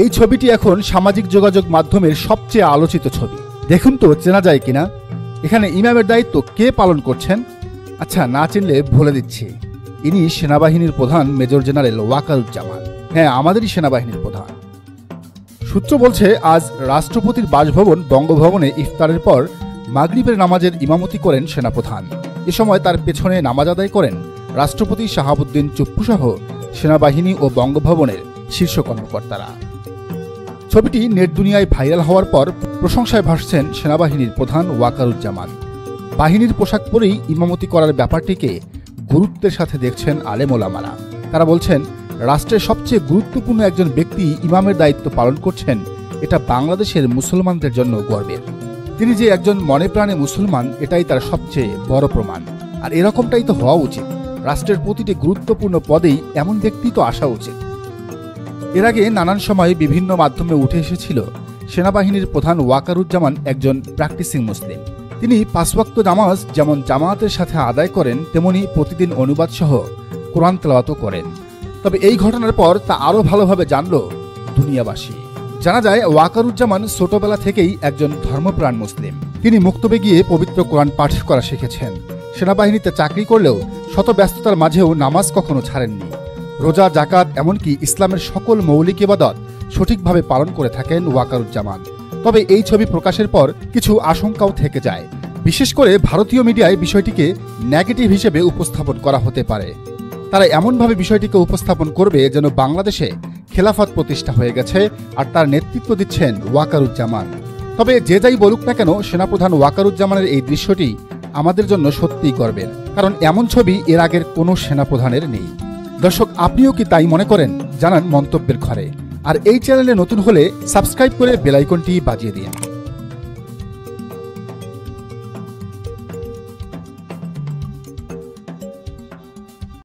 এই ছবিটি এখন সামাজিক যোগাযোগ মাধ্যমের সবচেয়ে আলোচিত ছবি। দেখুন তো চেনা যায় কিনা। এখানে ইমামের দায়িত্ব কে পালন করছেন? আচ্ছা, না চিনলে বলে দিচ্ছি, ইনি সেনাবাহিনীর প্রধান মেজর জেনারেল ওয়াকারুজ্জামান। হ্যাঁ, আমাদেরই সেনাবাহিনীর প্রধান। সূত্র বলছে, আজ রাষ্ট্রপতির বাসভবন বঙ্গভবনে ইফতারের পর মাগরিবের নামাজের ইমামতি করেন সেনাপ্রধান। এ সময় তার পেছনে নামাজ আদায় করেন রাষ্ট্রপতি শাহাবুদ্দিন চুপ্পুসহ সেনাবাহিনী ও বঙ্গভবনের শীর্ষ কর্মকর্তারা। ছবিটি নেট দুনিয়ায় ভাইরাল হওয়ার পর প্রশংসায় ভাসছেন সেনাবাহিনীর প্রধান ওয়াকারুজ্জামান। বাহিনীর পোশাক পরেই ইমামতি করার ব্যাপারটিকে গুরুত্বের সাথে দেখছেন আলেম ওলামারা। তারা বলছেন, রাষ্ট্রের সবচেয়ে গুরুত্বপূর্ণ একজন ব্যক্তি ইমামের দায়িত্ব পালন করছেন, এটা বাংলাদেশের মুসলমানদের জন্য গর্বের। তিনি যে একজন মনে প্রাণে মুসলমান, এটাই তার সবচেয়ে বড় প্রমাণ। আর এরকমটাই তো হওয়া উচিত। রাষ্ট্রের প্রতিটি গুরুত্বপূর্ণ পদেই এমন ব্যক্তি তো আসা উচিত। এর আগে নানান সময়ে বিভিন্ন মাধ্যমে উঠে এসেছিল সেনাবাহিনীর প্রধান ওয়াকারুজ্জামান একজন প্র্যাকটিসিং মুসলিম। তিনি 5 ওয়াক্ত নামাজ যেমন জামায়াতের সাথে আদায় করেন, তেমনি প্রতিদিন অনুবাদ সহ কোরআন তেলাওয়াতও করেন। তবে এই ঘটনার পর তা আরও ভালোভাবে জানল দুনিয়াবাসী। জানা যায়, ওয়াকারুজ্জামান ছোটবেলা থেকেই একজন ধর্মপ্রাণ মুসলিম। তিনি মুক্তবে গিয়ে পবিত্র কোরআন পাঠ করা শিখেছেন। সেনাবাহিনীতে চাকরি করলেও শত ব্যস্ততার মাঝেও নামাজ কখনো ছাড়েননি। রোজা, জাকাত, এমনকি ইসলামের সকল মৌলিক ইবাদত সঠিকভাবে পালন করে থাকেন ওয়াকারুজ্জামান। তবে এই ছবি প্রকাশের পর কিছু আশঙ্কাও থেকে যায়। বিশেষ করে ভারতীয় মিডিয়ায় বিষয়টিকে নেগেটিভ হিসেবে উপস্থাপন করা হতে পারে। তারা এমনভাবে বিষয়টিকে উপস্থাপন করবে যেন বাংলাদেশে খেলাফত প্রতিষ্ঠা হয়ে গেছে আর তার নেতৃত্ব দিচ্ছেন ওয়াকারুজ্জামান। তবে যে যাই বলুক না কেন, সেনাপ্রধান ওয়াকারুজ্জামানের এই দৃশ্যটি আমাদের জন্য সত্যিই গর্বের, কারণ এমন ছবি এর আগের কোনো সেনাপ্রধানের নেই। দর্শক, আপনিও কি তাই মনে করেন? জানান মন্তব্যের ঘরে। আর এই চ্যানেলে নতুন হলে সাবস্ক্রাইব করে বেল আইকনটি বাজিয়ে দিন।